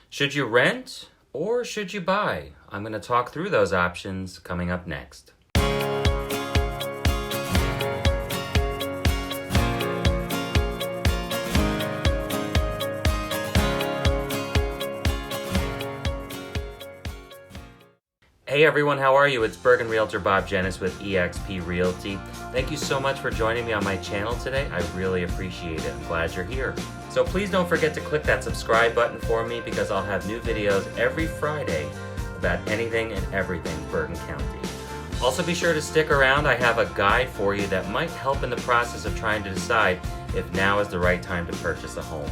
Should you rent or should you buy? I'm going to talk through those options coming up next. Hey everyone, how are you? It's Bergen Realtor Bob Dzienis with eXp Realty. Thank you so much for joining me on my channel today. I really appreciate it. I'm glad you're here. So please don't forget to click that subscribe button for me because I'll have new videos every Friday about anything and everything Bergen County. Also be sure to stick around. I have a guide for you that might help in the process of trying to decide if now is the right time to purchase a home.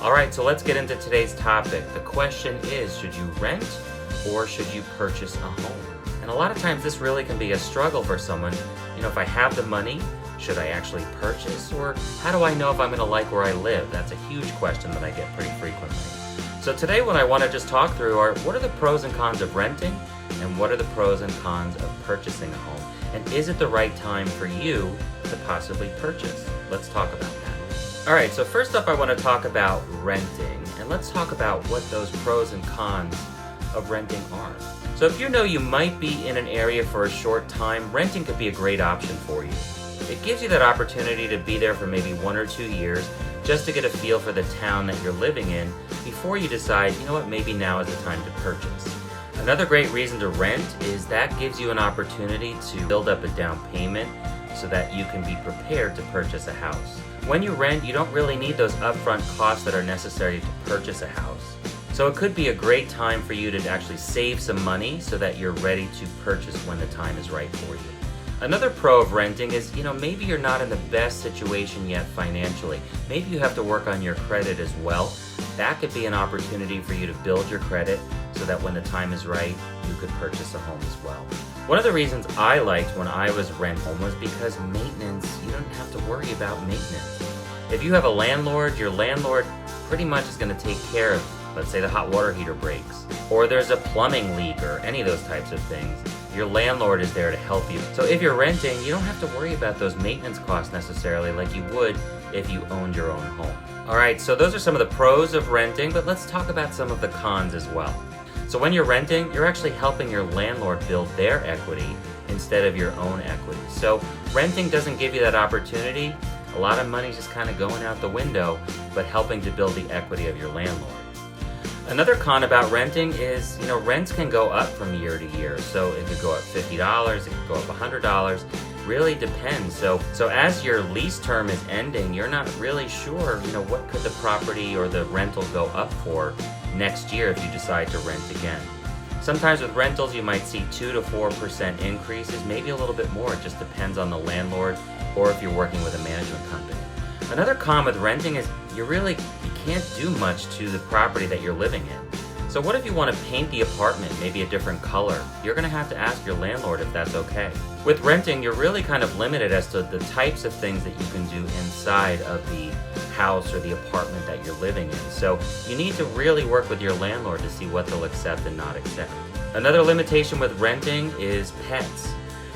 Alright, so let's get into today's topic. The question is, should you rent or should you purchase a home? And a lot of times this really can be a struggle for someone. If I have the money, should I actually purchase? Or how do I know if I'm going to like where I live? That's a huge question that I get pretty frequently. So today what I want to just talk through are what are the pros and cons of renting and what are the pros and cons of purchasing a home? And is it the right time for you to possibly purchase? Let's talk about that. Alright, so first up I want to talk about renting, and let's talk about what those pros and cons of renting are. So if you know you might be in an area for a short time, renting could be a great option for you. It gives you that opportunity to be there for maybe 1 or 2 years just to get a feel for the town that you're living in before you decide, maybe now is the time to purchase. Another great reason to rent is that gives you an opportunity to build up a down payment so that you can be prepared to purchase a house. When you rent, you don't really need those upfront costs that are necessary to purchase a house. So it could be a great time for you to actually save some money so that you're ready to purchase when the time is right for you. Another pro of renting is, maybe you're not in the best situation yet financially. Maybe you have to work on your credit as well. That could be an opportunity for you to build your credit so that when the time is right, you could purchase a home as well. One of the reasons I liked when I was renting home was because maintenance, you don't have to worry about maintenance. If you have a landlord, your landlord pretty much is going to take care of, let's say the hot water heater breaks, or there's a plumbing leak or any of those types of things. Your landlord is there to help you. So if you're renting, you don't have to worry about those maintenance costs necessarily like you would if you owned your own home. Alright, so those are some of the pros of renting, but let's talk about some of the cons as well. So when you're renting, you're actually helping your landlord build their equity instead of your own equity. So renting doesn't give you that opportunity. A lot of money's just kind of going out the window, but helping to build the equity of your landlord. Another con about renting is, rents can go up from year to year. So it could go up $50, it could go up $100, really depends. So as your lease term is ending, you're not really sure, what could the property or the rental go up for next year if you decide to rent again. Sometimes with rentals, you might see 2 to 4% increases, maybe a little bit more. It just depends on the landlord or if you're working with a management company. Another con with renting is you can't do much to the property that you're living in. So what if you want to paint the apartment maybe a different color? You're going to have to ask your landlord if that's okay. With renting, you're really kind of limited as to the types of things that you can do inside of the house or the apartment that you're living in. So you need to really work with your landlord to see what they'll accept and not accept. Another limitation with renting is pets.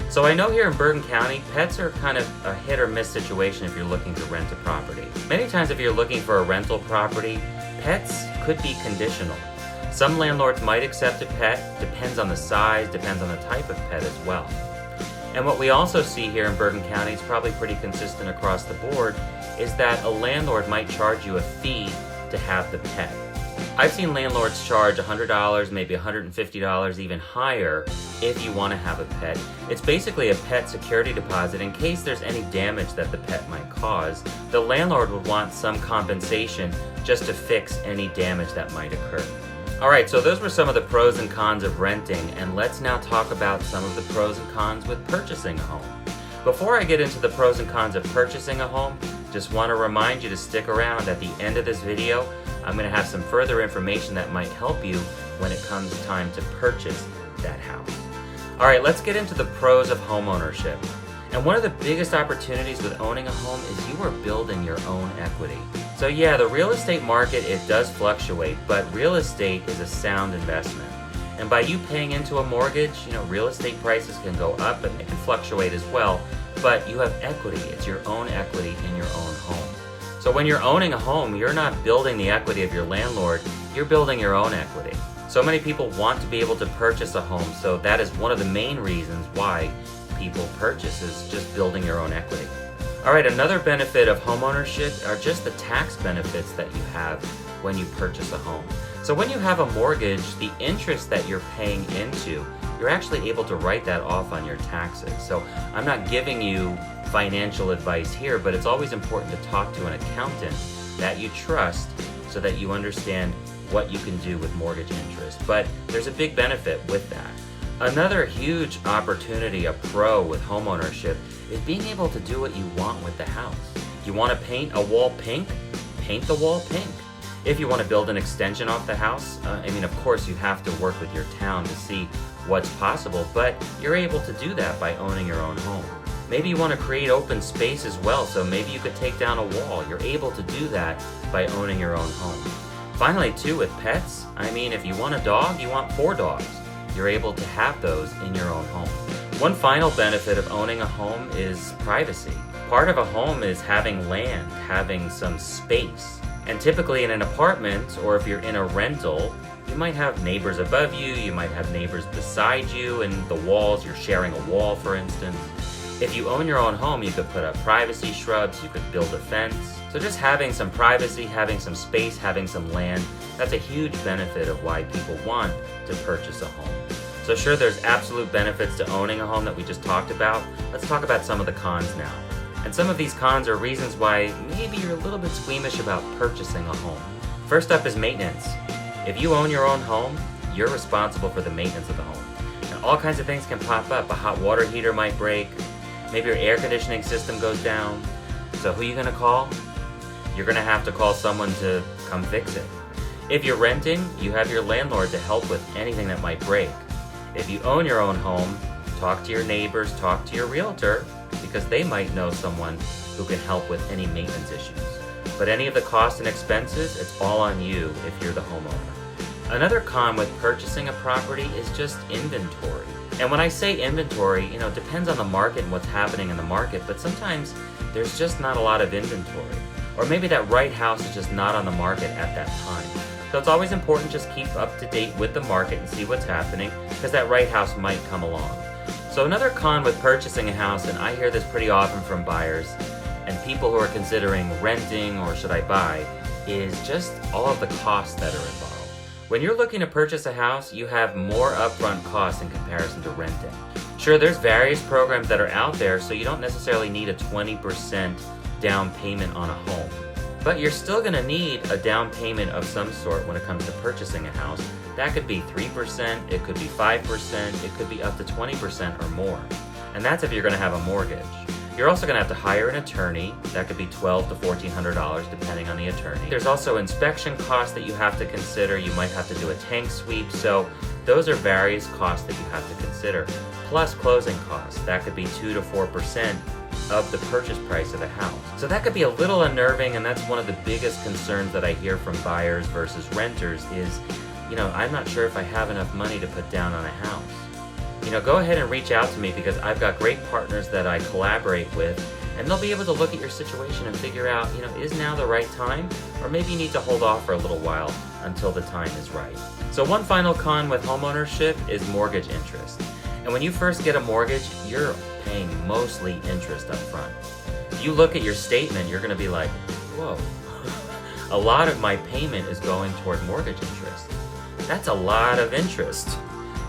So I know here in Bergen County, pets are kind of a hit or miss situation if you're looking to rent a property. Many times if you're looking for a rental property, pets could be conditional. Some landlords might accept a pet, depends on the size, depends on the type of pet as well. And what we also see here in Bergen County, is probably pretty consistent across the board, is that a landlord might charge you a fee to have the pet. I've seen landlords charge $100, maybe $150, even higher if you want to have a pet. It's basically a pet security deposit in case there's any damage that the pet might cause. The landlord would want some compensation just to fix any damage that might occur. Alright, so those were some of the pros and cons of renting, and let's now talk about some of the pros and cons with purchasing a home. Before I get into the pros and cons of purchasing a home, just want to remind you to stick around. At the end of this video, I'm going to have some further information that might help you when it comes time to purchase that house. Alright, let's get into the pros of home ownership. And one of the biggest opportunities with owning a home is you are building your own equity. So yeah, the real estate market, it does fluctuate, but real estate is a sound investment. And by you paying into a mortgage, real estate prices can go up and it can fluctuate as well, but you have equity. It's your own equity in your own home. So when you're owning a home, you're not building the equity of your landlord, you're building your own equity. So many people want to be able to purchase a home, so that is one of the main reasons why people purchase, is just building your own equity. All right, another benefit of homeownership are just the tax benefits that you have when you purchase a home. So when you have a mortgage, the interest that you're paying into, you're actually able to write that off on your taxes. So I'm not giving you financial advice here, but it's always important to talk to an accountant that you trust so that you understand what you can do with mortgage interest. But there's a big benefit with that. Another huge opportunity, a pro with homeownership, is being able to do what you want with the house. You want to paint a wall pink? Paint the wall pink. If you want to build an extension off the house, of course you have to work with your town to see what's possible, but you're able to do that by owning your own home. Maybe you want to create open space as well, so maybe you could take down a wall. You're able to do that by owning your own home. Finally, too, with pets, if you want a dog, you want 4 dogs. You're able to have those in your own home. One final benefit of owning a home is privacy. Part of a home is having land, having some space. And typically in an apartment, or if you're in a rental, you might have neighbors above you, you might have neighbors beside you, and the walls, you're sharing a wall, for instance. If you own your own home, you could put up privacy shrubs, you could build a fence. So just having some privacy, having some space, having some land, that's a huge benefit of why people want to purchase a home. So sure, there's absolute benefits to owning a home that we just talked about. Let's talk about some of the cons now. And some of these cons are reasons why maybe you're a little bit squeamish about purchasing a home. First up is maintenance. If you own your own home, you're responsible for the maintenance of the home. And all kinds of things can pop up. A hot water heater might break. Maybe your air conditioning system goes down. So who are you going to call? You're going to have to call someone to come fix it. If you're renting, you have your landlord to help with anything that might break. If you own your own home, talk to your neighbors, talk to your realtor, because they might know someone who can help with any maintenance issues. But any of the costs and expenses, it's all on you if you're the homeowner. Another con with purchasing a property is just inventory. And when I say inventory, it depends on the market and what's happening in the market, but sometimes there's just not a lot of inventory. Or maybe that right house is just not on the market at that time. So it's always important to just keep up to date with the market and see what's happening, because that right house might come along. So another con with purchasing a house, and I hear this pretty often from buyers and people who are considering renting or should I buy, is just all of the costs that are involved. When you're looking to purchase a house, you have more upfront costs in comparison to renting. Sure, there's various programs that are out there, so you don't necessarily need a 20% down payment on a home. But you're still going to need a down payment of some sort when it comes to purchasing a house. That could be 3%, it could be 5%, it could be up to 20% or more. And that's if you're going to have a mortgage. You're also going to have to hire an attorney. That could be $1,200 to $1,400 depending on the attorney. There's also inspection costs that you have to consider. You might have to do a tank sweep. So those are various costs that you have to consider. Plus closing costs. That could be 2 to 4% of the purchase price of the house. So that could be a little unnerving, and that's one of the biggest concerns that I hear from buyers versus renters is, I'm not sure if I have enough money to put down on a house. Go ahead and reach out to me, because I've got great partners that I collaborate with, and they'll be able to look at your situation and figure out, is now the right time? Or maybe you need to hold off for a little while until the time is right. So one final con with homeownership is mortgage interest. And when you first get a mortgage, you're paying mostly interest up front. If you look at your statement, you're going to be like, whoa, a lot of my payment is going toward mortgage interest. That's a lot of interest.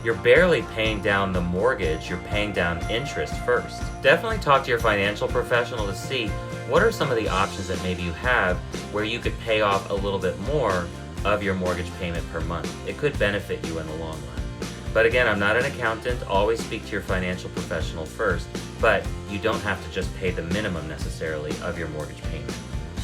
You're barely paying down the mortgage, you're paying down interest first. Definitely talk to your financial professional to see what are some of the options that maybe you have where you could pay off a little bit more of your mortgage payment per month. It could benefit you in the long run. But again, I'm not an accountant. Always speak to your financial professional first, but you don't have to just pay the minimum necessarily of your mortgage payment.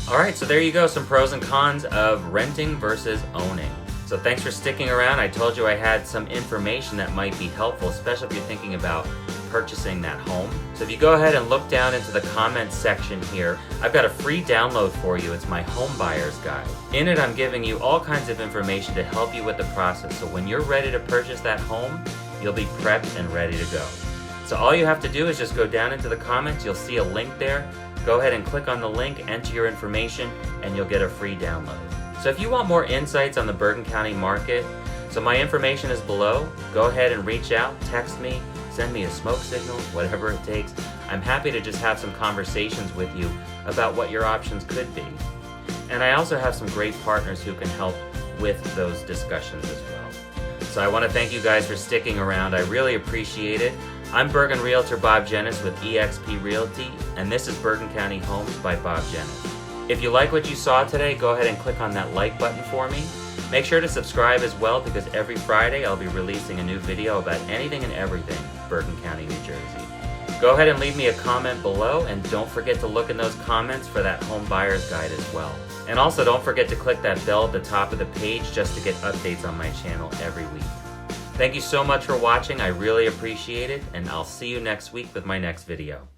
All right, so there you go, some pros and cons of renting versus owning. So thanks for sticking around. I told you I had some information that might be helpful, especially if you're thinking about purchasing that home. So if you go ahead and look down into the comments section here, I've got a free download for you. It's my home buyer's guide. In it, I'm giving you all kinds of information to help you with the process. So when you're ready to purchase that home, you'll be prepped and ready to go. So all you have to do is just go down into the comments. You'll see a link there. Go ahead and click on the link, enter your information, and you'll get a free download. So if you want more insights on the Bergen County market, so my information is below. Go ahead and reach out, text me, send me a smoke signal, whatever it takes. I'm happy to just have some conversations with you about what your options could be. And I also have some great partners who can help with those discussions as well. So I want to thank you guys for sticking around. I really appreciate it. I'm Bergen Realtor Bob Dzienis with eXp Realty, and this is Bergen County Homes by Bob Dzienis. If you like what you saw today, go ahead and click on that like button for me. Make sure to subscribe as well, because every Friday I'll be releasing a new video about anything and everything Bergen County, New Jersey. Go ahead and leave me a comment below, and don't forget to look in those comments for that home buyer's guide as well. And also don't forget to click that bell at the top of the page just to get updates on my channel every week. Thank you so much for watching. I really appreciate it, and I'll see you next week with my next video.